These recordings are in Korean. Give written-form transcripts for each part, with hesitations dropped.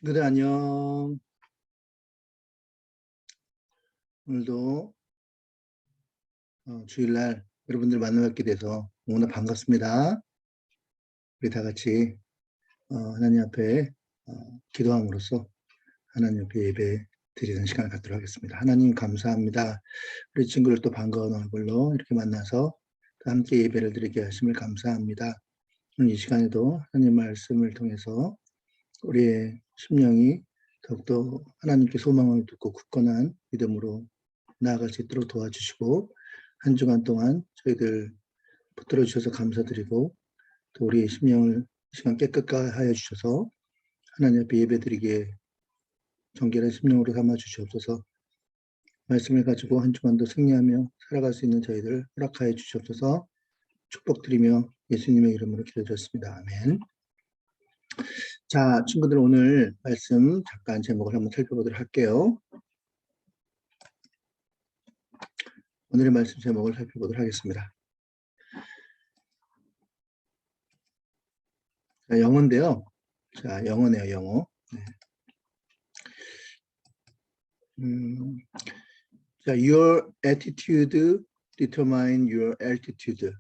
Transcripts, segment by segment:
친구들 안녕. 오늘도 주일날 여러분들 만나뵙게 돼서 너무나 반갑습니다. 우리 다 같이 하나님 앞에 기도함으로써 하나님 앞에 예배 드리는 시간을 갖도록 하겠습니다. 하나님 감사합니다. 우리 친구들 또 반가운 얼굴로 이렇게 만나서 함께 예배를 드리게 하심을 감사합니다. 이 시간에도 하나님 말씀을 통해서 우리의 심령이 더욱더 하나님께 소망을 두고 굳건한 믿음으로 나아갈 수 있도록 도와주시고, 한 주간 동안 저희들 붙들어 주셔서 감사드리고, 또 우리의 심령을 이 시간 깨끗하게 하여 주셔서 하나님 앞에 예배드리기에 정결한 심령으로 삼아 주시옵소서. 말씀을 가지고 한 주간도 승리하며 살아갈 수 있는 저희들 허락하여 주시옵소서. 축복드리며 예수님의 이름으로 기도드렸습니다. 아멘. 자, 친구들 오늘 말씀 잠깐 제목을 한번 살펴보도록 할게요. 오늘의 말씀 제목을 살펴보도록 하겠습니다. 자, 영어인데요. 자, 영어네요, 영어. 네. 자, your attitude determine your altitude.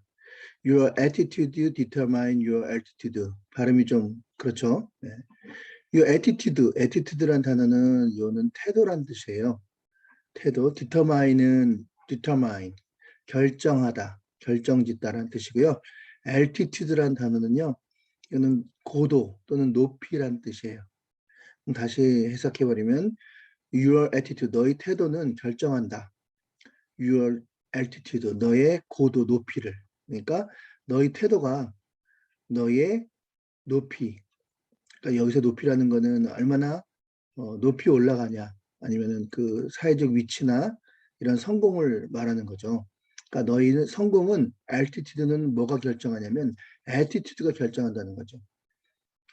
Your attitude determine your altitude. 발음이 좀 그렇죠. 네. Your attitude란 단어는 요는 태도란 뜻이에요. 태도, determine, 결정하다, 결정짓다라는 뜻이고요. altitude란 단어는요, 이거는 고도 또는 높이란 뜻이에요. 다시 해석해버리면 your attitude, 너의 태도는 결정한다. your altitude, 너의 고도, 높이를. 그러니까 너의 태도가 너의 높이. 그러니까 여기서 높이라는 거는 얼마나 높이 올라가냐, 아니면은 그 사회적 위치나 이런 성공을 말하는 거죠. 그러니까 너희는 성공은 altitude는 뭐가 결정하냐면 attitude가 결정한다는 거죠.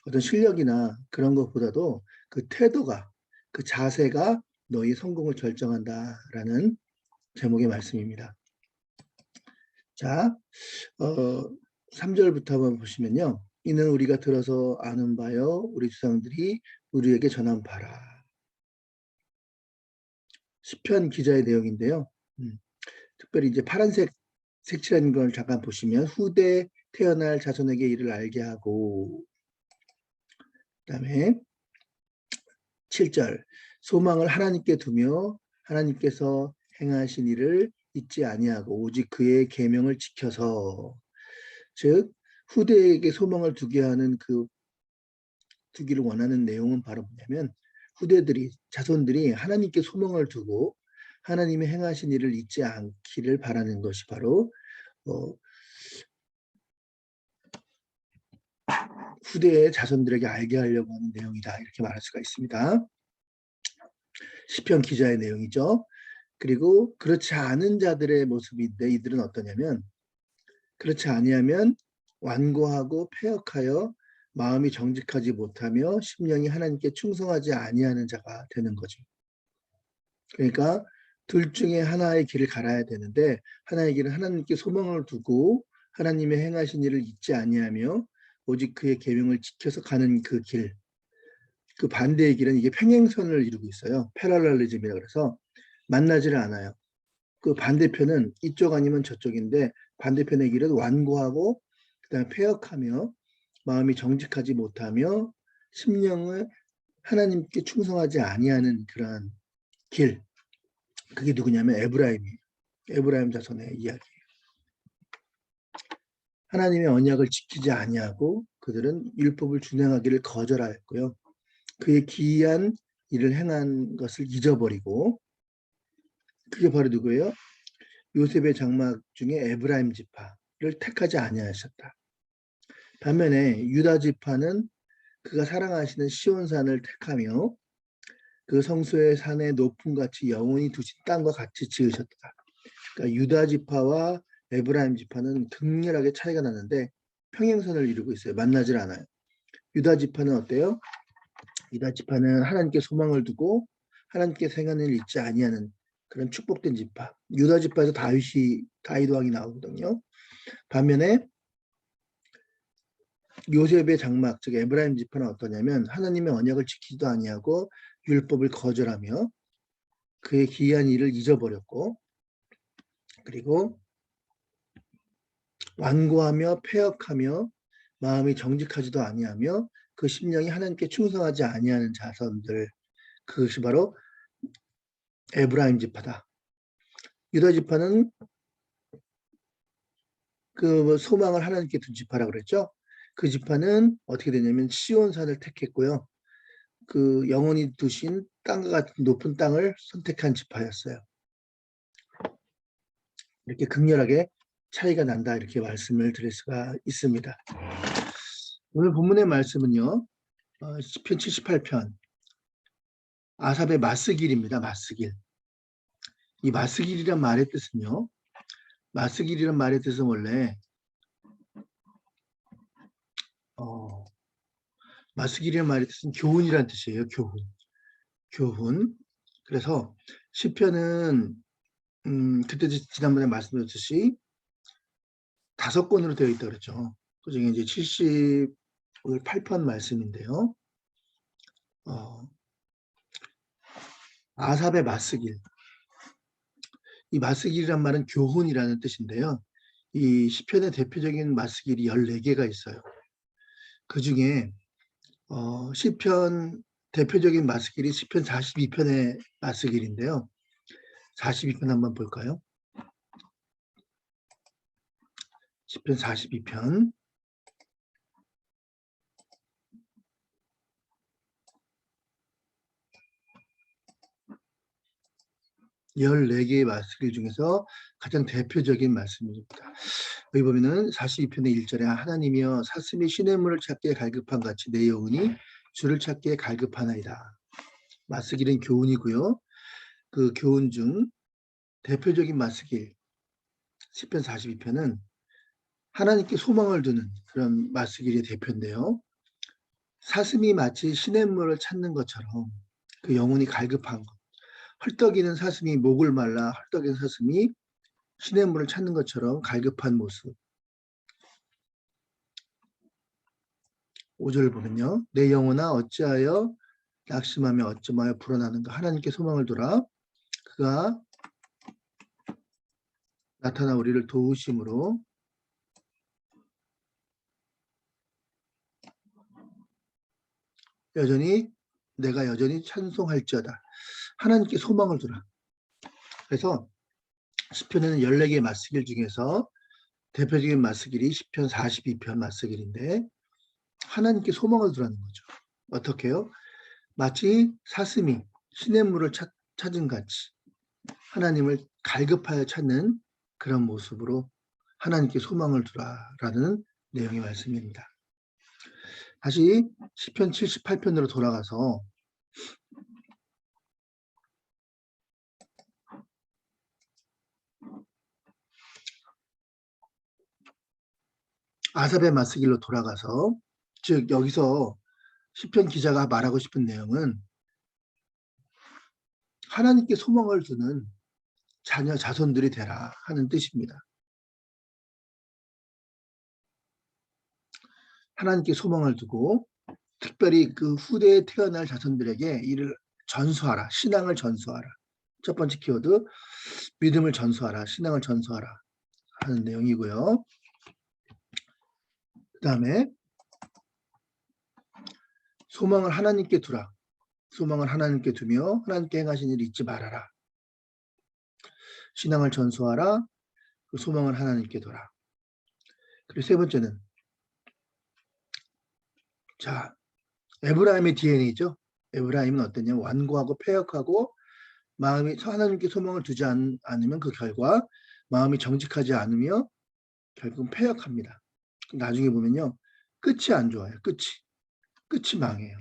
어떤 실력이나 그런 것보다도 그 태도가, 그 자세가 너희 성공을 결정한다라는 제목의 말씀입니다. 자, 3절부터 한번 보시면요. 이는 우리가 들어서 아는 바요, 우리 조상들이 우리에게 전한 바라. 시편 기자의 내용인데요. 특별히 이제 파란색 색칠한 걸 잠깐 보시면 후대 태어날 자손에게 이를 알게 하고, 그다음에 7절 소망을 하나님께 두며 하나님께서 행하신 일을 잊지 아니하고 오직 그의 계명을 지켜서, 즉 후대에게 소망을 두게 하는 그 두기를 원하는 내용은 바로 뭐냐면 후대들이, 자손들이 하나님께 소망을 두고 하나님의 행하신 일을 잊지 않기를 바라는 것이 바로 후대의 자손들에게 알게 하려고 하는 내용이다, 이렇게 말할 수가 있습니다. 시편 기자의 내용이죠. 그리고 그렇지 않은 자들의 모습인데 이들은 어떠냐면, 그렇지 아니하면 완고하고 패역하여 마음이 정직하지 못하며 심령이 하나님께 충성하지 아니하는 자가 되는 거죠. 그러니까 둘 중에 하나의 길을 갈아야 되는데, 하나의 길은 하나님께 소망을 두고 하나님의 행하신 일을 잊지 아니하며 오직 그의 계명을 지켜서 가는 그 길, 그 반대의 길은 이게 평행선을 이루고 있어요. 패럴럴리즘이라 그래서 만나지를 않아요. 그 반대편은 이쪽 아니면 저쪽인데 반대편의 길은 완고하고 그다음에 패역하며 마음이 정직하지 못하며 심령을 하나님께 충성하지 아니하는 그러한 길, 그게 누구냐면 에브라임이에요. 에브라임 자손의 이야기예요. 하나님의 언약을 지키지 아니하고 그들은 율법을 준행하기를 거절하였고요. 그의 기이한 일을 행한 것을 잊어버리고, 그게 바로 누구예요? 요셉의 장막 중에 에브라임 지파를 택하지 아니하셨다. 반면에 유다 지파는 그가 사랑하시는 시온산을 택하며 그 성소의 산의 높음 같이 영원히 두신 땅과 같이 지으셨다. 그러니까 유다 지파와 에브라임 지파는 극렬하게 차이가 나는데 평행선을 이루고 있어요. 만나질 않아요. 유다 지파는 어때요? 유다 지파는 하나님께 소망을 두고 하나님께 행하는 일을 잊지 아니하는 그런 축복된 지파. 유다 지파에서 다윗 왕이 나오거든요. 반면에 요셉의 장막, 즉 에브라임 지파는 어떠냐면 하나님의 언약을 지키지도 아니하고 율법을 거절하며 그의 기이한 일을 잊어버렸고, 그리고 완고하며 패역하며 마음이 정직하지도 아니하며 그 심령이 하나님께 충성하지 아니하는 자손들, 그것이 바로 에브라임 지파다. 유다 지파는 그 소망을 하나님께 둔 지파라고 그랬죠. 그 지파는 어떻게 되냐면 시온산을 택했고요. 그 영원히 두신 땅과 같은 높은 땅을 선택한 지파였어요. 이렇게 극렬하게 차이가 난다, 이렇게 말씀을 드릴 수가 있습니다. 오늘 본문의 말씀은요, 시편 78편 아삽의 마스길입니다. 마스길. 이 마스길이란 말의 뜻은요, 마스길이란 말의 뜻은 원래 마스길이란 말의 뜻은 교훈이란 뜻이에요. 교훈. 그래서 시편은 그때 지난번에 말씀드렸듯이 5권으로 되어 있다 그랬죠. 그중에 이제 78편 말씀인데요. 아삽의 마스길. 이 마스길이란 말은 교훈이라는 뜻인데요. 이 시편의 대표적인 마스길이 14개가 있어요. 그 중에 시편 대표적인 마스길이 시편 42편의 마스길인데요. 42편 한번 볼까요? 시편 42편. 14개의 마스길 중에서 가장 대표적인 말씀입니다. 여기 보면은 42편의 1절에 하나님이여 사슴이 시냇물을 찾기에 갈급한 같이 내 영혼이 주를 찾기에 갈급하나이다. 마스길은 교훈이고요. 그 교훈 중 대표적인 마스길 시편 42편은 하나님께 소망을 두는 그런 마스길의 대표인데요. 사슴이 마치 시냇물을 찾는 것처럼 그 영혼이 갈급한 것, 헐떡이는 사슴이 목을 말라 헐떡이는 사슴이 시냇물을 찾는 것처럼 갈급한 모습. 5절을 보면요. 내 영혼아 어찌하여 낙심하며 어찌하여 불어나는가. 하나님께 소망을 두라. 그가 나타나 우리를 도우심으로 내가 여전히 찬송할지어다. 하나님께 소망을 두라. 그래서 시편에는 14개의 마스길 중에서 대표적인 마스길이 시편 42편 마스길인데 하나님께 소망을 두라는 거죠. 어떻게요? 마치 사슴이 시냇물을 찾은 같이 하나님을 갈급하여 찾는 그런 모습으로 하나님께 소망을 두라라는 내용의 말씀입니다. 다시 시편 78편으로 돌아가서 아삽의 마스길로 돌아가서, 즉 여기서 시편 기자가 말하고 싶은 내용은 하나님께 소망을 두는 자손들이 되라 하는 뜻입니다. 하나님께 소망을 두고 특별히 그 후대에 태어날 자손들에게 이를 전수하라. 신앙을 전수하라. 첫 번째 키워드, 믿음을 전수하라. 신앙을 전수하라 하는 내용이고요. 그 다음에 소망을 하나님께 두라. 소망을 하나님께 두며 하나님께 행하신 일을 잊지 말아라. 신앙을 전수하라. 그 소망을 하나님께 두라. 그리고 세 번째는 자, 에브라임의 DNA죠. 에브라임은 어떠냐? 완고하고 패역하고 마음이 하나님께 소망을 두지 않으면 그 결과 마음이 정직하지 않으며 결국은 패역합니다. 나중에 보면요. 끝이 안 좋아요. 끝이 망해요.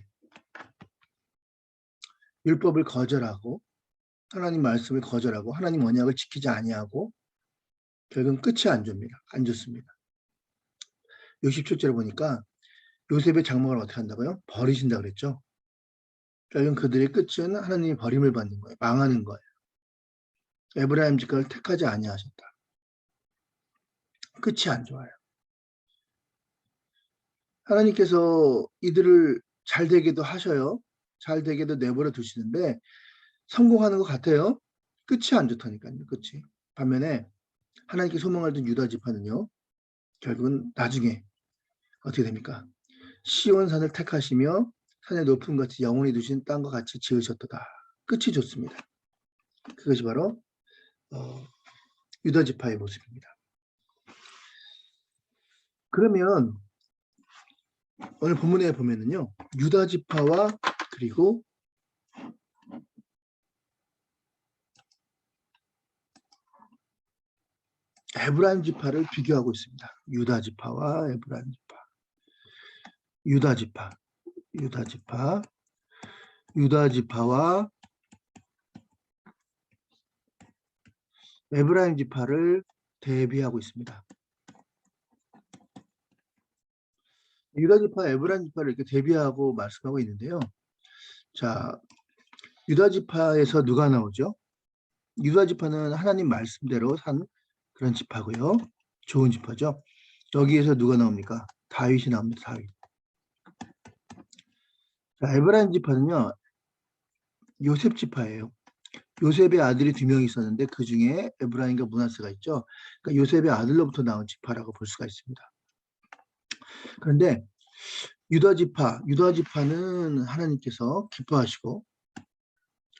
율법을 거절하고 하나님 말씀을 거절하고 하나님 언약을 지키지 아니하고 결국은 끝이 안 좋습니다. 67절에 보니까 요셉의 장막을 어떻게 한다고요? 버리신다 그랬죠. 결국은 그들의 끝은 하나님이 버림을 받는 거예요. 망하는 거예요. 에브라임 지파를 택하지 아니하셨다. 끝이 안 좋아요. 하나님께서 이들을 잘 되게도 하셔요. 잘 되게도 내버려 두시는데 성공하는 것 같아요. 끝이 안 좋다니까요. 끝이. 반면에 하나님께 소망하던 유다 지파는요. 결국은 나중에 어떻게 됩니까? 시온산을 택하시며 산의 높은 것이 영원히 두신 땅과 같이 지으셨도다. 끝이 좋습니다. 그것이 바로 유다 지파의 모습입니다. 그러면 오늘 본문에 보면은요. 유다 지파와 그리고 에브라임 지파를 비교하고 있습니다. 유다 지파와 에브라임 지파. 유다 지파. 유다 지파. 유다 지파와 에브라임 지파를 대비하고 있습니다. 유다 지파, 에브라임 지파를 이렇게 대비하고 말씀하고 있는데요. 자, 유다 지파에서 누가 나오죠? 유다 지파는 하나님 말씀대로 산 그런 지파고요. 좋은 지파죠. 여기에서 누가 나옵니까? 다윗이 나옵니다. 다윗. 자, 에브라임 지파는요. 요셉 지파예요. 요셉의 아들이 2명 있었는데 그 중에 에브라임과 므낫세가 있죠. 그러니까 요셉의 아들로부터 나온 지파라고 볼 수가 있습니다. 그런데 유다 지파는 하나님께서 기뻐하시고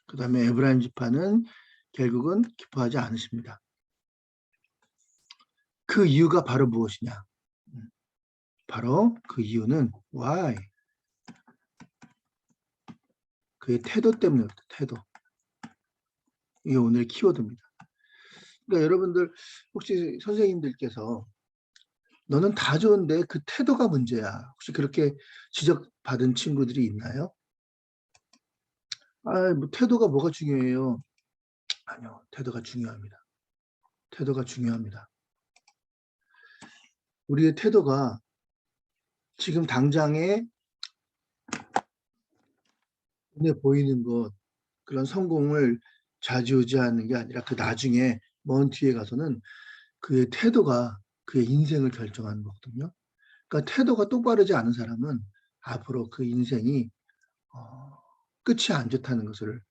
그 다음에 에브라임 지파는 결국은 기뻐하지 않으십니다. 그 이유가 바로 무엇이냐? 바로 그 이유는 why? 그의 태도 때문입니다. 태도. 이게 오늘 키워드입니다. 그러니까 여러분들 혹시 선생님들께서 너는 다 좋은데 그 태도가 문제야. 혹시 그렇게 지적받은 친구들이 있나요? 뭐 태도가 뭐가 중요해요? 아니요. 태도가 중요합니다. 태도가 중요합니다. 우리의 태도가 지금 당장에 눈에 보이는 것, 그런 성공을 좌지우지하는 게 아니라 그 나중에 먼 뒤에 가서는 그의 태도가 그의 인생을 결정하는 거거든요. 그러니까 태도가 똑바르지 않은 사람은 앞으로 그 인생이 끝이 안 좋다는 것을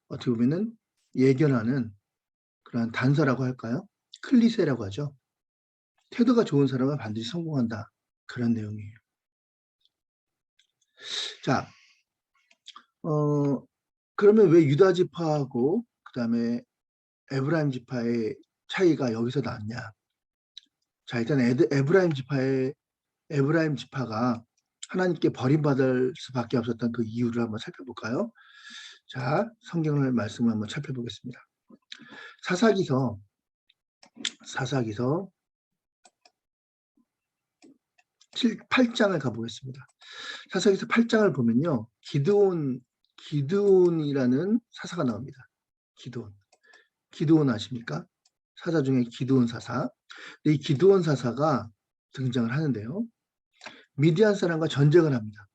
어떻게 보면은 예견하는 그런 단서라고 할까요? 클리셰라고 하죠. 태도가 좋은 사람은 반드시 성공한다. 그런 내용이에요. 자, 그러면 왜 유다 지파하고 그다음에 에브라임 지파의 차이가 여기서 나왔냐? 자, 일단 에브라임 지파가 하나님께 버림받을 수밖에 없었던 그 이유를 한번 살펴볼까요? 자, 성경을 말씀을 한번 살펴보겠습니다. 사사기서 8장을 가보겠습니다. 사사기서 8장을 보면요. 기드온이라는 사사가 나옵니다. 기드온 아십니까? 사사 중에 기드온 사사. 이 기드온 사사가 등장을 하는데요. 미디안 사람과 전쟁을 합니다.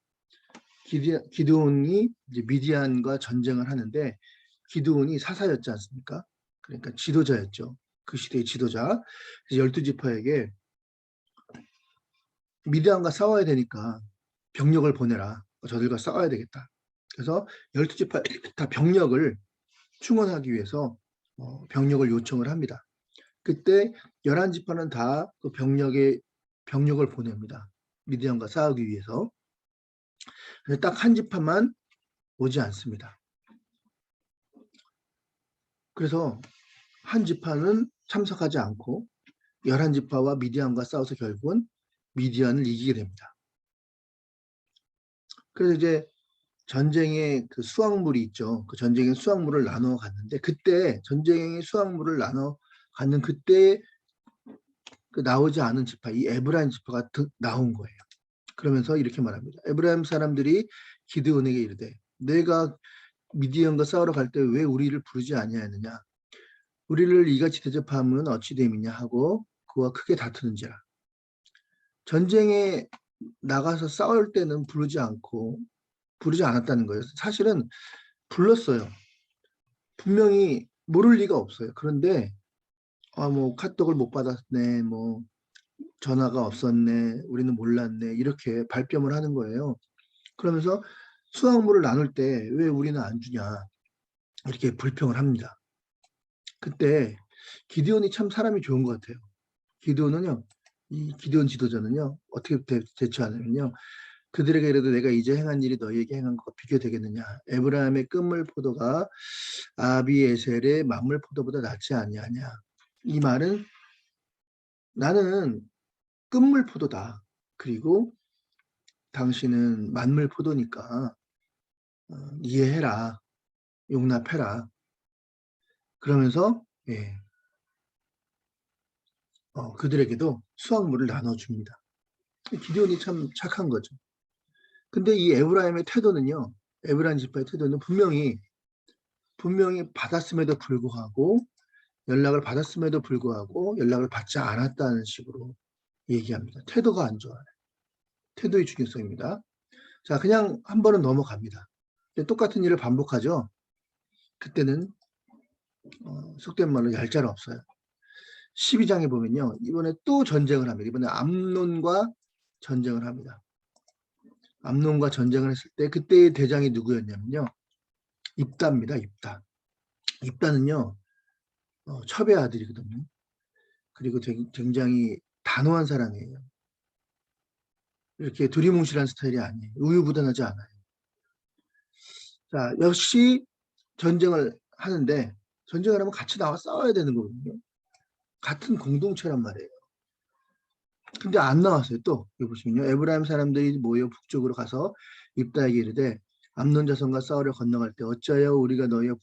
기드온이 이제 미디안과 전쟁을 하는데 기드온이 사사였지 않습니까? 그러니까 지도자였죠. 그 시대의 지도자. 12지파에게 미디안과 싸워야 되니까 병력을 보내라. 저들과 싸워야 되겠다. 그래서 12지파 다 병력을 충원하기 위해서 병력을 요청을 합니다. 그때 11지파는 다 그 병력을 보냅니다. 미디안과 싸우기 위해서. 딱 한 지파만 오지 않습니다. 그래서 한 지파는 참석하지 않고 11지파와 미디안과 싸워서 결국은 미디안을 이기게 됩니다. 그래서 이제 전쟁의 그 수확물이 있죠. 그 전쟁의 수확물을 나눠 갔는데 그때 전쟁의 수확물을 나눠 갖는 그때 그 나오지 않은 지파, 이 에브라임 지파가 나온 거예요. 그러면서 이렇게 말합니다. 에브라임 사람들이 기드온에게 이르되 내가 미디안과 싸우러 갈 때 왜 우리를 부르지 아니하느냐? 우리를 이같이 대접함은 어찌 됨이냐 하고 그와 크게 다투는지라. 전쟁에 나가서 싸울 때는 부르지 않았다는 거예요. 사실은 불렀어요. 분명히 모를 리가 없어요. 그런데 뭐 카톡을 못 받았네, 뭐 전화가 없었네, 우리는 몰랐네, 이렇게 발뺌을 하는 거예요. 그러면서 수확물을 나눌 때 왜 우리는 안 주냐, 이렇게 불평을 합니다. 그때 기드온이 참 사람이 좋은 것 같아요. 기드온은요, 이 기드온 지도자는요, 어떻게 대처하냐면요, 그들에게 이르되 내가 이제 행한 일이 너희에게 행한 것과 비교되겠느냐. 에브라임의 끝물 포도가 아비에셀의 만물 포도보다 낫지 아니하냐. 이 말은 나는 끝물 포도다. 그리고 당신은 만물 포도니까 이해해라. 용납해라. 그러면서 그들에게도 수확물을 나눠줍니다. 기드온이 참 착한 거죠. 근데 이 에브라임의 태도는요. 에브라임 지파의 태도는 분명히 받았음에도 불구하고 연락을 받았음에도 불구하고 연락을 받지 않았다는 식으로 얘기합니다. 태도가 안 좋아요. 태도의 중요성입니다. 자, 그냥 한 번은 넘어갑니다. 똑같은 일을 반복하죠. 그때는 속된 말로 얄짤 없어요. 12장에 보면요. 이번에 또 전쟁을 합니다. 이번에 암논과 전쟁을 합니다. 암논과 전쟁을 했을 때 그때의 대장이 누구였냐면요. 입다입니다. 입다. 입다는요. 첩의 아들이거든요. 그리고 굉장히 단호한 사람이에요. 이렇게 두리뭉실한 스타일이 아니에요. 우유부단하지 않아요. 자, 역시 전쟁을 하는데 전쟁을 하면 같이 나와 싸워야 되는 거거든요. 같은 공동체란 말이에요. 근데 안 나왔어요. 또 여기 보시면요. 에브라임 사람들이 모여 북쪽으로 가서 입다에게 이르되 암논 자손과 싸우려 건너갈 때 어찌하여 우리가 너희 옆을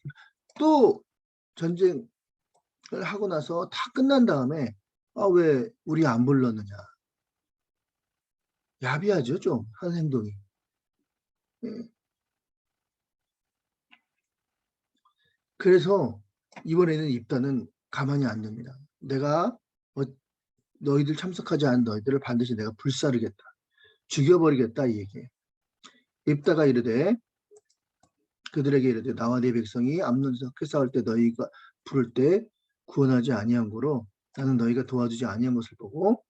또 전쟁을 하고 나서 다 끝난 다음에 왜 우리 안 불렀느냐. 야비하죠. 좀 한 행동이. 그래서 이번에는 입다는 가만히 안 둡니다. 내가 너희들 참석하지 않은 너희들을 반드시 내가 불사르겠다. 죽여버리겠다 이 얘기예요. 입다가 이르되 그들에게 이르되 나와 네 백성이 암논에서 크게 싸울 때 너희가 부를 때 구원하지 아니한 고로 나는 너희가 도와주지 아니한 것을 보고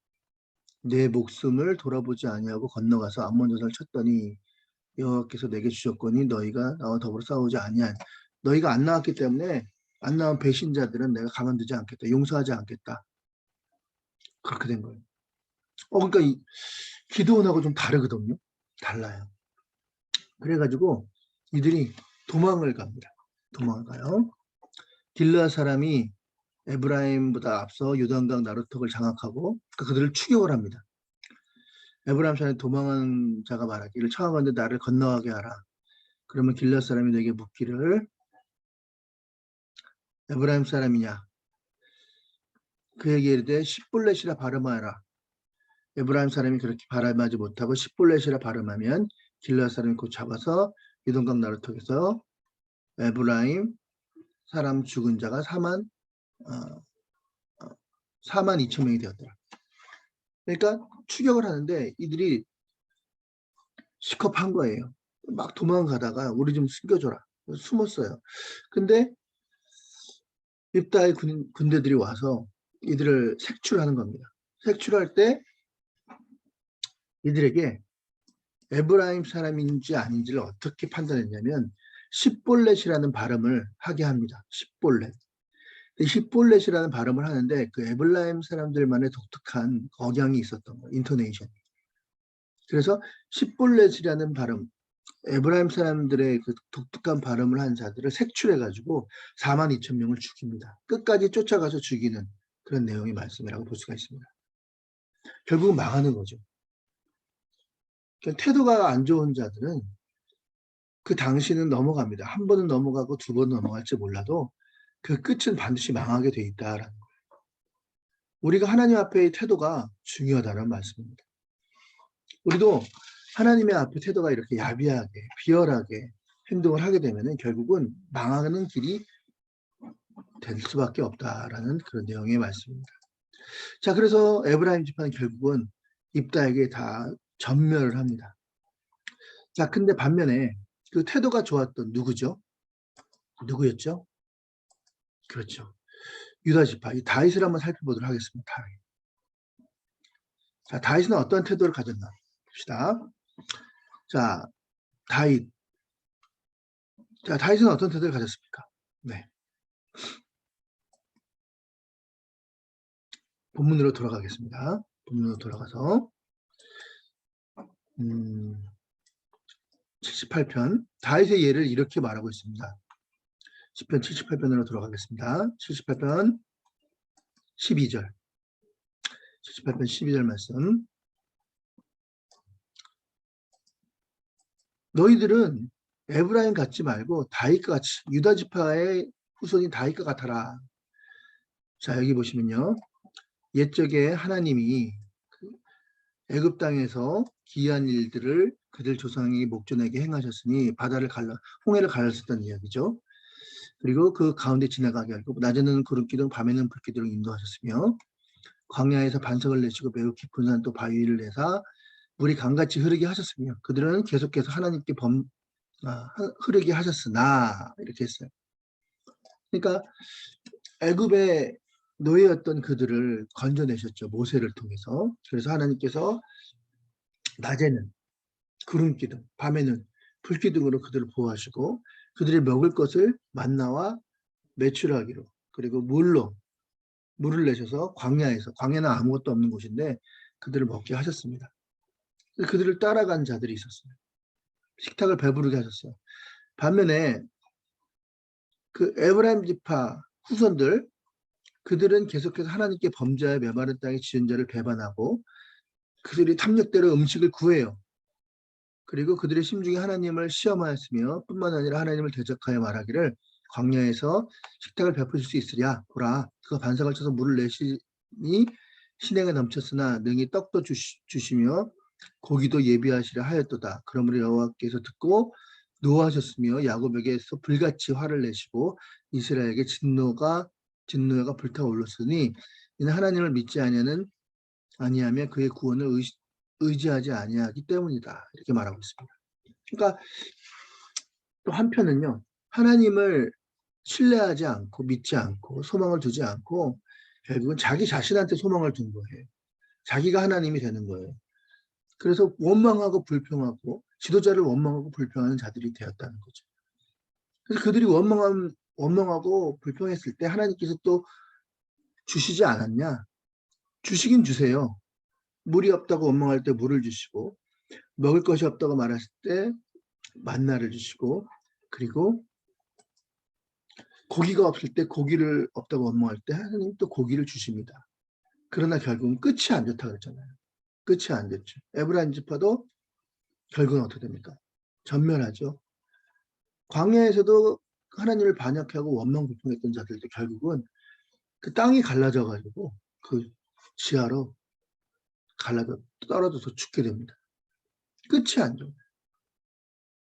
내 목숨을 돌아보지 아니하고 건너가서 암몬 자손을 쳤더니 여호와께서 내게 주셨거니 너희가 나와 더불어 싸우지 아니한 너희가 안 나왔기 때문에 안 나온 배신자들은 내가 가만두지 않겠다. 용서하지 않겠다. 그렇게 된 거예요. 그러니까 기드온하고 좀 다르거든요. 달라요. 그래가지고 이들이 도망을 갑니다. 도망을 가요. 길르앗 사람이 에브라임보다 앞서 요단강 나루턱을 장악하고 그들을 추격을 합니다. 에브라임 사람이 도망한 자가 말하기를 청하건대 나를 건너가게 하라. 그러면 길르앗 사람이 내게 묻기를 에브라임 사람이냐? 그에게 이르되 십볼렛이라 발음하라. 에브라임 사람이 그렇게 발음하지 못하고 십볼렛이라 발음하면 길르앗 사람이 곧 잡아서 요단강 나루턱에서 에브라임 사람 죽은 자가 4만 2천 명이 되었더라. 그러니까 추격을 하는데 이들이 시겁한 거예요. 막 도망가다가 우리 좀 숨겨줘라. 숨었어요. 근데 입다의 군대들이 와서 이들을 색출하는 겁니다. 색출할 때 이들에게 에브라임 사람인지 아닌지를 어떻게 판단했냐면 십볼렛이라는 발음을 하게 합니다. 십볼렛. 십볼렛이라는 발음을 하는데 그 에브라임 사람들만의 독특한 억양이 있었던 거예요. 인토네이션. 그래서 십볼렛이라는 발음, 에브라임 사람들의 그 독특한 발음을 한 자들을 색출해가지고 4만 2천 명을 죽입니다. 끝까지 쫓아가서 죽이는 그런 내용의 말씀이라고 볼 수가 있습니다. 결국은 망하는 거죠. 태도가 안 좋은 자들은 그 당시는 넘어갑니다. 한 번은 넘어가고 두 번은 넘어갈지 몰라도 그 끝은 반드시 망하게 돼 있다라는 거예요. 우리가 하나님 앞에의 태도가 중요하다는 말씀입니다. 우리도 하나님의 앞에 태도가 이렇게 야비하게 비열하게 행동을 하게 되면 결국은 망하는 길이 될 수밖에 없다라는 그런 내용의 말씀입니다. 자, 그래서 에브라임 지파는 결국은 입다에게 다 전멸을 합니다. 자, 근데 반면에 그 태도가 좋았던 누구죠? 누구였죠? 그렇죠. 유다 지파, 이 다윗을 한번 살펴보도록 하겠습니다. 자, 다윗은 어떤 태도를 가졌나 봅시다. 자, 다윗은 어떤 태도를 가졌습니까? 네. 본문으로 돌아가겠습니다. 본문으로 돌아가서 78편 다윗의 예를 이렇게 말하고 있습니다. 시편 78편으로 돌아가겠습니다. 78편 12절 78편 12절 말씀. 너희들은 에브라임 같지 말고 다윗과 같이 유다 지파의 후손인 다윗과 같아라. 자, 여기 보시면요. 옛적에 하나님이 애굽 땅에서 기이한 일들을 그들 조상이 목전에게 행하셨으니 바다를 홍해를 가르쳤다는 이야기죠. 그리고 그 가운데 지나가게 하고 낮에는 구름기둥 밤에는 불기둥을 인도하셨으며 광야에서 반석을 내시고 매우 깊은 산 또 바위를 내사 물이 강같이 흐르게 하셨으며 그들은 계속해서 하나님께 흐르게 하셨으나 이렇게 했어요. 그러니까 애굽의 노예였던 그들을 건져내셨죠. 모세를 통해서. 그래서 하나님께서 낮에는 구름기둥, 밤에는 불기둥으로 그들을 보호하시고 그들이 먹을 것을 만나와 매출하기로 그리고 물을 내셔서 광야는 아무것도 없는 곳인데 그들을 먹게 하셨습니다. 그들을 따라간 자들이 있었어요. 식탁을 배부르게 하셨어요. 반면에 그 에브라임 지파 후손들 그들은 계속해서 하나님께 범죄하여 메마른 땅의 지은자를 배반하고 그들이 탐욕대로 음식을 구해요. 그리고 그들의 심중에 하나님을 시험하였으며 뿐만 아니라 하나님을 대적하여 말하기를 광야에서 식탁을 베푸실 수 있으랴 보라 그가 반석을 쳐서 물을 내시니 신행에 넘쳤으나 능히 떡도 주시며 고기도 예비하시려 하였도다. 그러므로 여호와께서 듣고 노하셨으며 야곱에게서 불같이 화를 내시고 이스라엘에게 진노가 불타올랐으니 이는 하나님을 믿지 아니하며 그의 구원을 의지하지 아니하기 때문이다. 이렇게 말하고 있습니다. 그러니까 또 한편은요. 하나님을 신뢰하지 않고 믿지 않고 소망을 두지 않고 결국은 자기 자신한테 소망을 둔 거예요. 자기가 하나님이 되는 거예요. 그래서 원망하고 불평하고 지도자를 원망하고 불평하는 자들이 되었다는 거죠. 그래서 그들이 원망하고 불평했을 때 하나님께서 또 주시지 않았냐? 주시긴 주세요. 물이 없다고 원망할 때 물을 주시고 먹을 것이 없다고 말했을 때 만나를 주시고 그리고 고기가 없을 때 고기를 없다고 원망할 때 하나님 또 고기를 주십니다. 그러나 결국은 끝이 안 좋다고 그랬잖아요. 끝이 안 좋죠. 에브라임 지파도 결국은 어떻게 됩니까? 전멸하죠. 광야에서도 하나님을 반역하고 원망불평했던 자들도 결국은 그 땅이 갈라져 가지고 그 지하로 떨어져서 죽게 됩니다. 끝이 안 좋아요.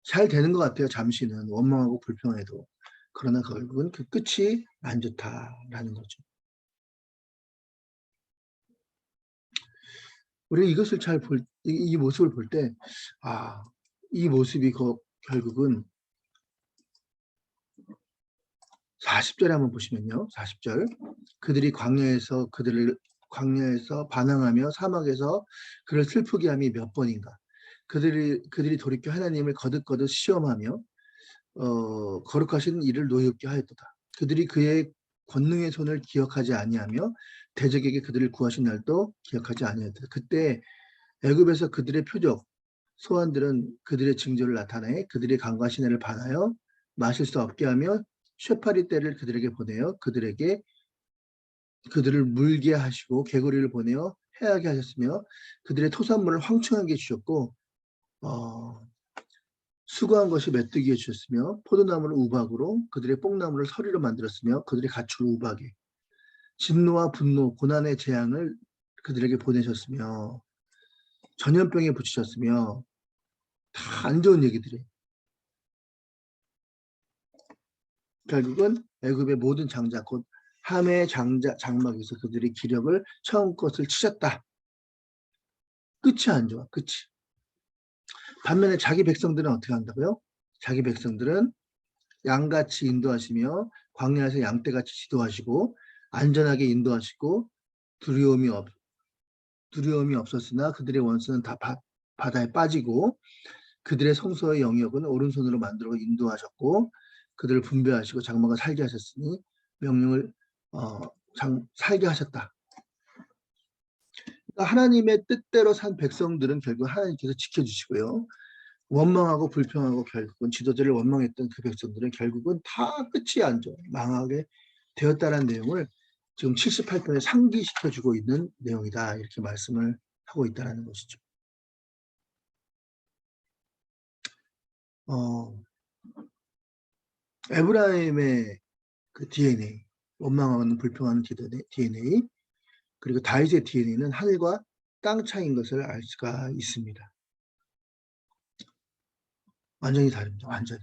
잘 되는 것 같아요. 잠시는 원망하고 불평해도. 그러나 결국은 그 끝이 안 좋다라는 거죠. 우리가 이것을 이 모습을 볼 때, 이 모습이 결국은 40절에 한번 보시면요. 40절. 그들이 광야에서 반항하며 사막에서 그를 슬프게 함이 몇 번인가. 그들이 돌이켜 하나님을 거듭거듭 시험하며 거룩하신 이를 노엽게 하였도다. 그들이 그의 권능의 손을 기억하지 아니하며 대적에게 그들을 구하신 날도 기억하지 아니하였다. 그때 애굽에서 그들의 표적 소환들은 그들의 징조를 나타내 그들의 강과 시내를 반하여 마실 수 없게 하며 쇠파리 떼를 그들에게 보내어 그들을 물게 하시고 개구리를 보내어 해하게 하셨으며 그들의 토산물을 황충하게 주셨고 수고한 것이 메뚜기에 주셨으며 포도나무를 우박으로 그들의 뽕나무를 서리로 만들었으며 그들의 가축을 우박에 진노와 분노 고난의 재앙을 그들에게 보내셨으며 전염병에 붙이셨으며 다 안 좋은 얘기들이에요. 결국은 애굽의 모든 장자 곧 함의 장막에서 그들의 기력을 처음 것을 치셨다. 끝이 안 좋아. 끝이. 반면에 자기 백성들은 어떻게 한다고요? 자기 백성들은 양같이 인도하시며 광야에서 양떼같이 지도하시고 안전하게 인도하시고 두려움이 두려움이 없었으나 그들의 원수는 다 바다에 빠지고 그들의 성소의 영역은 오른손으로 만들어 인도하셨고 그들을 분배하시고 장막을 살게 하셨으니 명령을 살게 하셨다. 그러니까 하나님의 뜻대로 산 백성들은 결국 하나님께서 지켜주시고요. 원망하고 불평하고 결국은 지도자를 원망했던 그 백성들은 결국은 다 끝이 안 좋아 망하게 되었다는 내용을 지금 78편에 상기시켜주고 있는 내용이다. 이렇게 말씀을 하고 있다는 것이죠. 에브라임의 그 DNA, 원망하는 불평하는 DNA, 그리고 다윗의 DNA는 하늘과 땅 차이인 것을 알 수가 있습니다. 완전히 다릅니다. 완전히.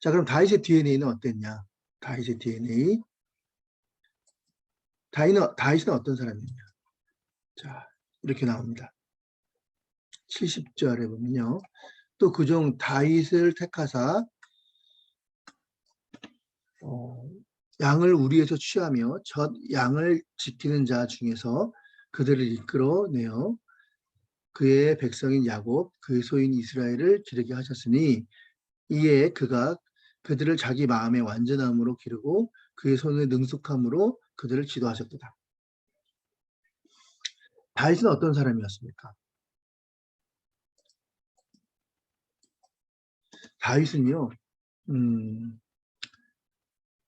자, 그럼 다윗의 DNA는 어땠냐? 다윗의 DNA. 다윗은 어떤 사람이냐? 자, 이렇게 나옵니다. 70절에 보면요. 또 그중 다윗을 택하사 양을 우리에서 취하며 첫 양을 지키는 자 중에서 그들을 이끌어내어 그의 백성인 야곱, 그의 소인 이스라엘을 기르게 하셨으니 이에 그가 그들을 자기 마음의 완전함으로 기르고 그의 손의 능숙함으로 그들을 지도하셨도다. 다윗은 어떤 사람이었습니까? 다윗은요.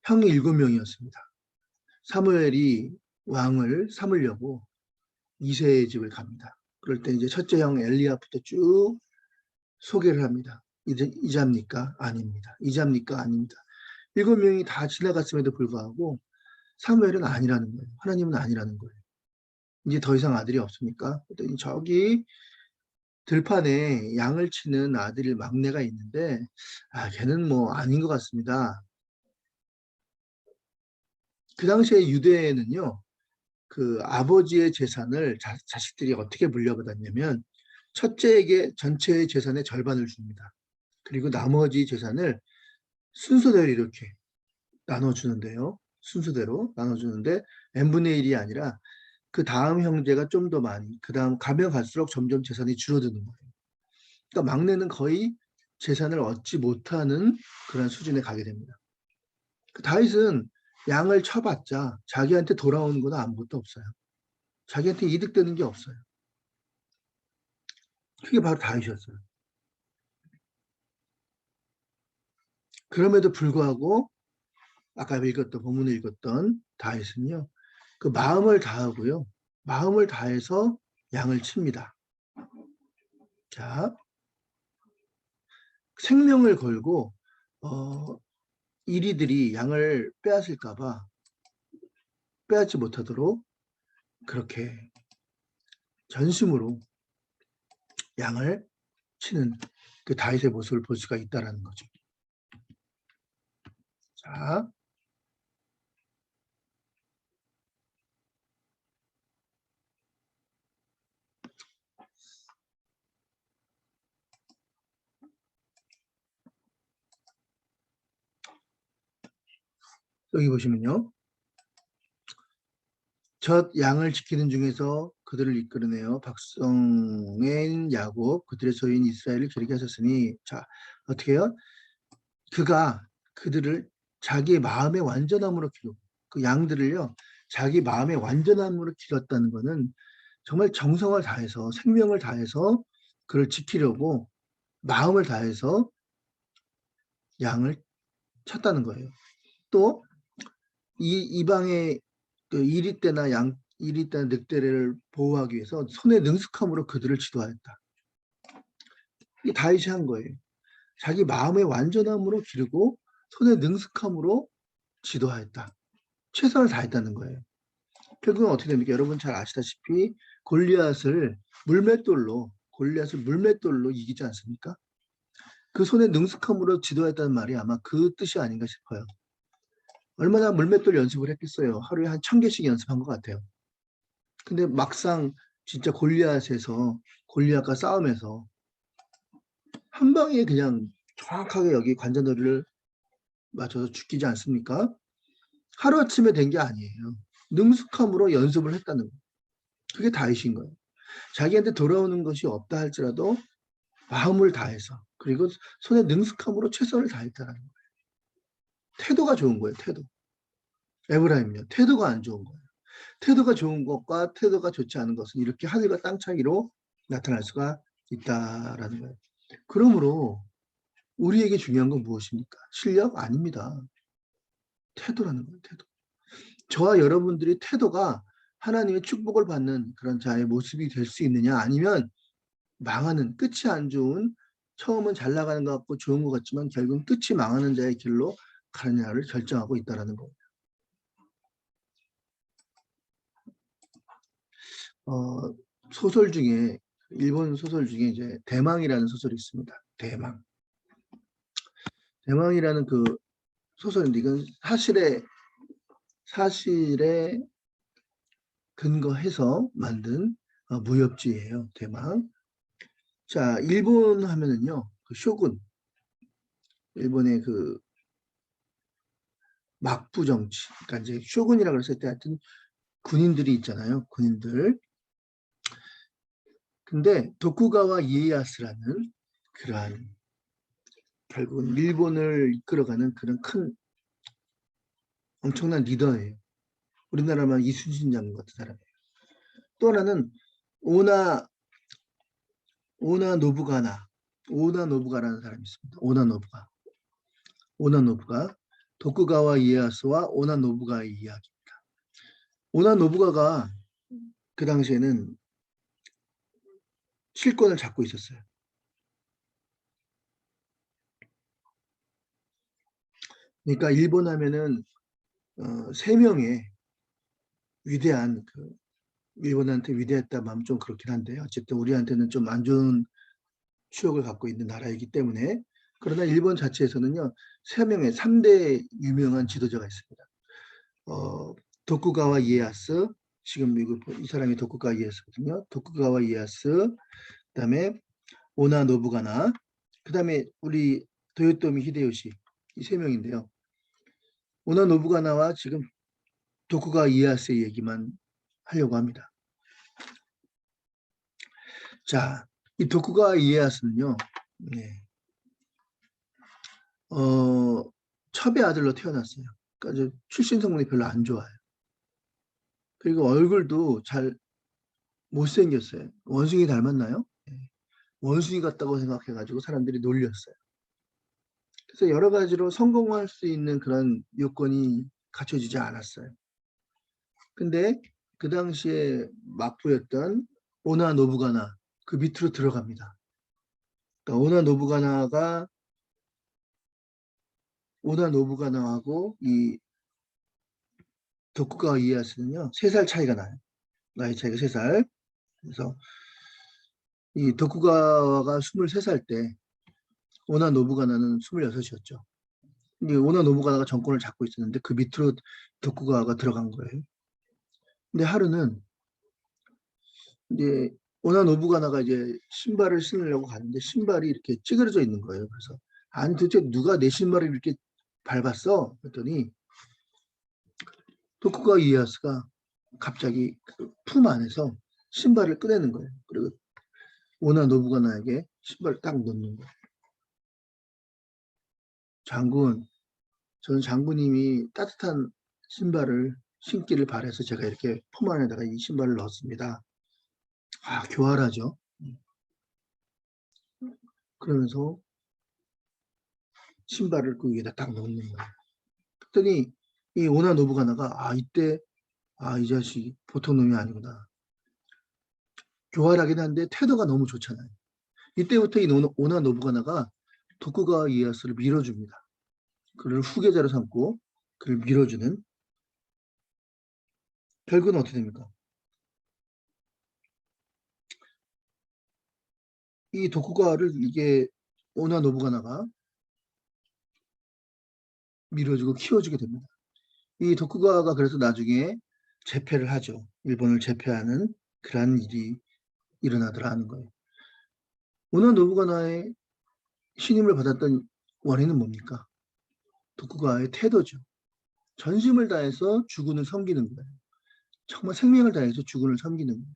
형이 7명이었습니다. 사무엘이 왕을 삼으려고 이새의 집을 갑니다. 그럴 때 이제 첫째 형 엘리압부터 쭉 소개를 합니다. 이자입니까? 아닙니다. 이자입니까? 아닙니다. 7명이 다 지나갔음에도 불구하고 사무엘은 아니라는 거예요. 하나님은 아니라는 거예요. 이제 더 이상 아들이 없습니까? 그랬더니 저기 들판에 양을 치는 아들 막내가 있는데 걔는 뭐 아닌 것 같습니다. 그 당시에 유대에는요. 그 아버지의 재산을 자식들이 어떻게 물려받았냐면 첫째에게 전체의 재산의 절반을 줍니다. 그리고 나머지 재산을 순서대로 이렇게 나눠주는데요. 순서대로 나눠주는데 n분의 1이 아니라 그 다음 형제가 좀 더 많이, 그 다음 가면 갈수록 점점 재산이 줄어드는 거예요. 그러니까 막내는 거의 재산을 얻지 못하는 그런 수준에 가게 됩니다. 그 다윗은 양을 쳐봤자 자기한테 돌아오는 건 아무것도 없어요. 자기한테 이득되는 게 없어요. 그게 바로 다윗이었어요. 그럼에도 불구하고 아까 읽었던 본문을 읽었던 다윗은요. 그 마음을 다하고요. 마음을 다해서 양을 칩니다. 자, 생명을 걸고 이리들이 양을 빼앗을까 봐 빼앗지 못하도록 그렇게 전심으로 양을 치는 그 다윗의 모습을 볼 수가 있다는 거죠. 자, 여기 보시면요. 첫 양을 지키는 중에서 그들을 이끌어내어 박성인 야곱 그들의 소유인 이스라엘을 기르게 하셨으니 자 어떻게 해요? 그가 그들을 자기의 마음의 완전함으로 기르고 그 양들을요 자기 마음의 완전함으로 기렀다는 것은 정말 정성을 다해서 생명을 다해서 그를 지키려고 마음을 다해서 양을 쳤다는 거예요. 또 이방의 그 이리떼나 이리떼나 늑대를 보호하기 위해서 손의 능숙함으로 그들을 지도하였다. 이게 다윗이 한 거예요. 자기 마음의 완전함으로 기르고 손의 능숙함으로 지도하였다. 최선을 다했다는 거예요. 결국은 어떻게 됩니까? 여러분 잘 아시다시피 골리앗을 물맷돌로 이기지 않습니까? 그 손의 능숙함으로 지도했다는 말이 아마 그 뜻이 아닌가 싶어요. 얼마나 물맷돌 연습을 했겠어요. 하루에 한 1000개씩 연습한 것 같아요. 근데 막상 진짜 골리앗과 싸움에서 한 방에 그냥 정확하게 여기 관자놀이를 맞춰서 죽이지 않습니까? 하루아침에 된 게 아니에요. 능숙함으로 연습을 했다는 거예요. 그게 다이신 거예요. 자기한테 돌아오는 것이 없다 할지라도 마음을 다해서 그리고 손에 능숙함으로 최선을 다했다는 거예요. 태도가 좋은 거예요. 태도. 에브라임은요. 태도가 안 좋은 거예요. 태도가 좋은 것과 태도가 좋지 않은 것은 이렇게 하늘과 땅 차이로 나타날 수가 있다라는 거예요. 그러므로 우리에게 중요한 건 무엇입니까? 실력? 아닙니다. 태도라는 거예요. 태도. 저와 여러분들이 태도가 하나님의 축복을 받는 그런 자의 모습이 될 수 있느냐, 아니면 망하는, 끝이 안 좋은, 처음은 잘 나가는 것 같고 좋은 것 같지만 결국은 끝이 망하는 자의 길로 가느냐를 결정하고 있다는 겁니다. 소설 중에, 일본 소설 중에 이제 대망이라는 소설이 있습니다. 대망. 대망이라는 그 소설인데 이건 사실에 근거해서 만든 무협지예요. 대망. 자, 일본 하면은요, 그 쇼군, 일본의 그 막부 정치, 그러니까 이제 쇼군이라고 했을 때 하여튼 군인들이 있잖아요. 군인들. 근데 도쿠가와 이에야스라는 그러한 결국은 일본을 이끌어가는 그런 큰 엄청난 리더예요. 우리나라만 이순신 장군 같은 사람이에요. 또 하나는 오나 노부가라는 사람이 있습니다. 오나 노부가 도쿠가와 이에야스와 오나 노부가의 이야기입니다. 오나 노부가가 그 당시에는 실권을 잡고 있었어요. 그러니까 일본 하면은 세 명의 위대한 일본한테 위대했다 마음 좀 그렇긴 한데 어쨌든 우리한테는 좀 안 좋은 추억을 갖고 있는 나라이기 때문에, 그러나 일본 자체에서는요 3명의 3대 유명한 지도자가 있습니다. 도쿠가와 이에야스, 지금 이 사람이 도쿠가와 이에야스거든요. 도쿠가와 이에야스, 그다음에 오나 노부가나, 그다음에 우리 도요토미 히데요시, 이 3명인데요. 오나 노부가나와 지금 도쿠가와 이에야스의 얘기만 하려고 합니다. 자, 이 도쿠가와 이에야스는요, 네. 첩의 아들로 태어났어요. 그러니까 출신 성분이 별로 안 좋아요. 그리고 얼굴도 잘 못생겼어요. 원숭이 닮았나요? 네. 원숭이 같다고 생각해가지고 사람들이 놀렸어요. 그래서 여러 가지로 성공할 수 있는 그런 요건이 갖춰지지 않았어요. 근데 그 당시에 막부였던 오나 노부가나 그 밑으로 들어갑니다. 그러니까 오나 노부가나하고 이 도쿠가와 이에야스는요 3살 차이가 나요. 나이 차이가 3살. 그래서 이 도쿠가와가 23살 때 오나 노부가나는 26이었죠. 오나 노부가나가 정권을 잡고 있었는데 그 밑으로 도쿠가와가 들어간 거예요. 근데 하루는 이제 오나 노부가나가 이제 신발을 신으려고 가는데 신발이 이렇게 찌그러져 있는 거예요. 그래서 아니 도대체 누가 내 신발을 이렇게 밟았어? 그랬더니 도쿠가와 이에야스가 갑자기 그 품 안에서 신발을 꺼내는 거예요. 그리고 오나 노부가나에게 신발을 딱 넣는 거예요. 장군, 저는 장군님이 따뜻한 신발을 신기를 바라서 제가 이렇게 품 안에다가 이 신발을 넣었습니다. 아, 교활하죠. 그러면서 신발을 그 위에다 딱 넣는 거예요. 그랬더니 이 오나 노부가나가 이때 이 자식 보통 놈이 아니구나. 교활하긴 한데 태도가 너무 좋잖아요. 이때부터 이 오나 노부가나가 도쿠가와 이에야스를 밀어줍니다. 그를 후계자로 삼고 그를 밀어주는, 결국은 어떻게 됩니까? 이 도쿠가와를 이게 오나 노부가나가 밀어주고 키워주게 됩니다. 이 도쿠가와가 그래서 나중에 제패를 하죠. 일본을 제패하는 그러한 일이 일어나더라는 거예요. 오나 노부가나의 신임을 받았던 원인은 뭡니까? 도쿠가와의 태도죠. 전심을 다해서 주군을 섬기는 거예요. 정말 생명을 다해서 주군을 섬기는 거예요.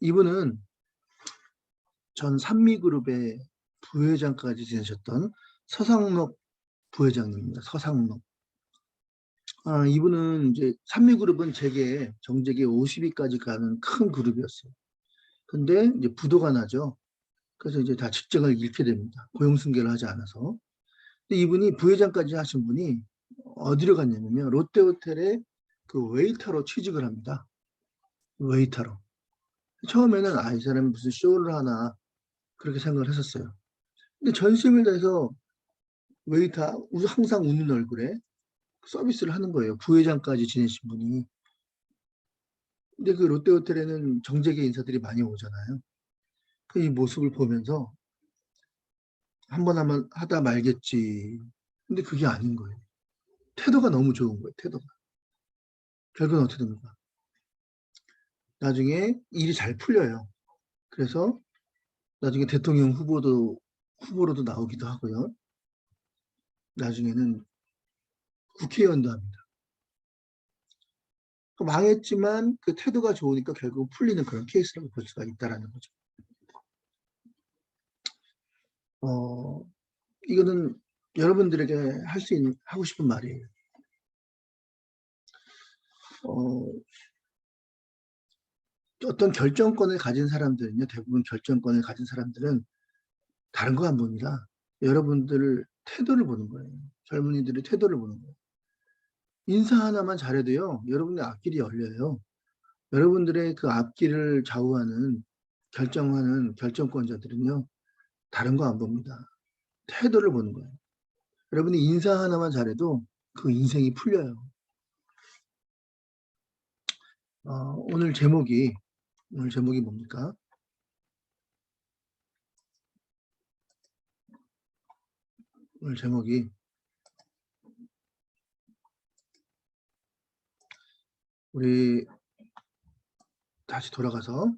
이분은 전 산미그룹의 부회장까지 지내셨던 서상록 부회장님입니다. 서상록. 이분은 이제 산미그룹은 정재계 50위까지 가는 큰 그룹이었어요. 근데 이제 부도가 나죠. 그래서 이제 다 직장을 잃게 됩니다. 고용승계를 하지 않아서. 근데 이분이 부회장까지 하신 분이 어디로 갔냐면요. 롯데호텔에 그 웨이터로 취직을 합니다. 웨이터로. 처음에는 이 사람이 무슨 쇼를 하나 그렇게 생각을 했었어요. 근데 전심을 다해서 웨이터 항상 웃는 얼굴에 서비스를 하는 거예요. 부회장까지 지내신 분이. 근데 그 롯데호텔에는 정재계 인사들이 많이 오잖아요. 이 모습을 보면서 한 번 하다 말겠지. 근데 그게 아닌 거예요. 태도가 너무 좋은 거예요. 태도가. 결국은 어떻게 됩니까? 나중에 일이 잘 풀려요. 그래서 나중에 대통령 후보로도 나오기도 하고요. 나중에는 국회의원도 합니다. 망했지만 그 태도가 좋으니까 결국 풀리는 그런 케이스라고 볼 수가 있다는 거죠. 이거는 여러분들에게 하고 싶은 말이에요. 어떤 결정권을 가진 사람들은요, 대부분 결정권을 가진 사람들은 다른 거 안 봅니다. 여러분들 태도를 보는 거예요. 젊은이들의 태도를 보는 거예요. 인사 하나만 잘해도요, 여러분의 앞길이 열려요. 여러분들의 그 앞길을 좌우하는, 결정하는 결정권자들은요, 다른 거 안 봅니다. 태도를 보는 거예요. 여러분이 인사 하나만 잘해도 그 인생이 풀려요. 오늘 제목이 뭡니까? 오늘 제목이 우리 다시 돌아가서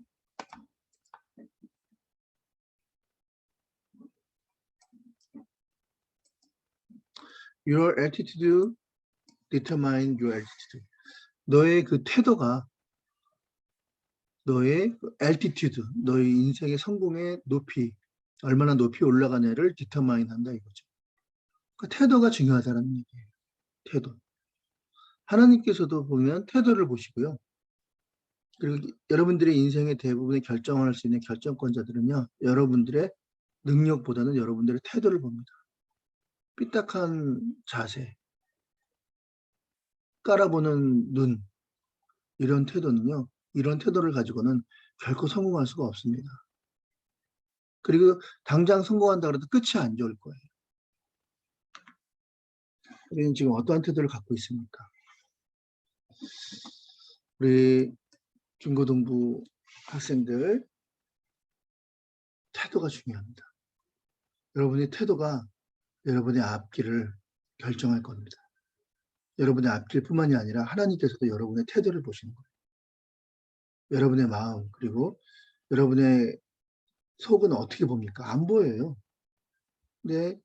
Your attitude determine your altitude. 너의 그 태도가 너의 altitude, 너의 인생의 성공의 높이, 얼마나 높이 올라가냐를 determine 한다 이거죠. 그 태도가 중요하다는 얘기예요. 태도. 하나님께서도 보면 태도를 보시고요. 그리고 여러분들의 인생의 대부분의 결정을 할 수 있는 결정권자들은요. 여러분들의 능력보다는 여러분들의 태도를 봅니다. 삐딱한 자세, 깔아보는 눈, 이런 태도는요. 이런 태도를 가지고는 결코 성공할 수가 없습니다. 그리고 당장 성공한다 그래도 끝이 안 좋을 거예요. 우리는 지금 어떠한 태도를 갖고 있습니까? 우리 중고등부 학생들 태도가 중요합니다. 여러분의 태도가 여러분의 앞길을 결정할 겁니다. 여러분의 앞길뿐만이 아니라 하나님께서도 여러분의 태도를 보시는 거예요. 여러분의 마음 그리고 여러분의 속은 어떻게 봅니까? 안 보여요. 근데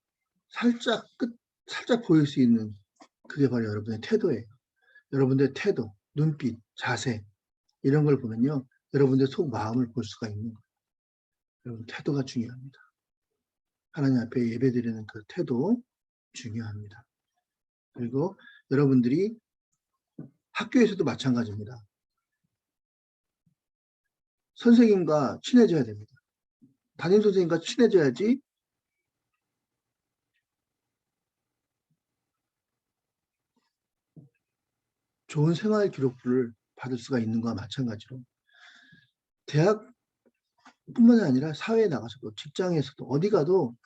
살짝 보일 수 있는 그게 바로 여러분의 태도예요. 여러분의 태도, 눈빛, 자세 이런 걸 보면요. 여러분의 속 마음을 볼 수가 있는 거예요. 여러분 태도가 중요합니다. 하나님 앞에 예배드리는 그 태도 중요합니다. 그리고 여러분들이 학교에서도 마찬가지입니다. 선생님과 친해져야 됩니다. 담임선생님과 친해져야지 좋은 생활 기록부를 받을 수가 있는 것과 마찬가지로 대학뿐만 아니라 사회에 나가서도 직장에서도 어디 가도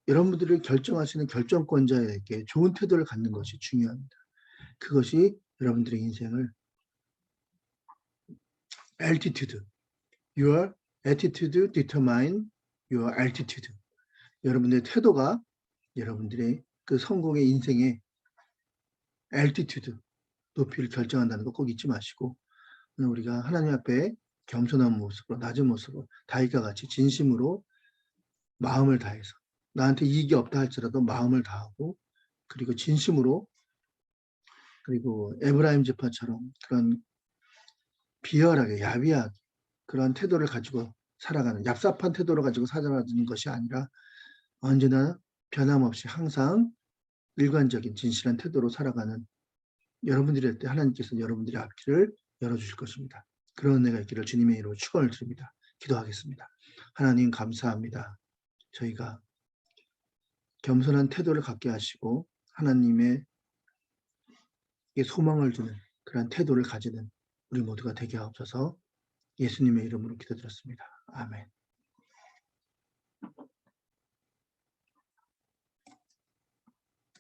여러분들을 결정하시는 결정권자에게 좋은 태도를 갖는 것이 중요합니다. 그것이 여러분들의 인생을 altitude, your attitude determine your altitude. 여러분들의 태도가 여러분들의 그 성공의 인생의 altitude, 높이를 결정한다는 거 꼭 잊지 마시고 우리가 하나님 앞에 겸손한 모습으로 낮은 모습으로 다윗과 같이 진심으로 마음을 다해서 나한테 이익이 없다 할지라도 마음을 다하고 그리고 진심으로 그리고 에브라임 지파처럼 그런 비열하게 야비하게 그런 태도를 가지고 살아가는 얍삽한 태도를 가지고 살아가는 것이 아니라 언제나 변함없이 항상 일관적인 진실한 태도로 살아가는 여러분들이 할 때 하나님께서 여러분들의 앞길을 열어주실 것입니다. 그런 은혜가 있기를 주님의 이름으로 축원을 드립니다. 기도하겠습니다. 하나님 감사합니다. 저희가 겸손한 태도를 갖게 하시고 하나님의 소망을 두는 그런 태도를 가지는 우리 모두가 되게 하옵소서. 예수님의 이름으로 기도드렸습니다. 아멘.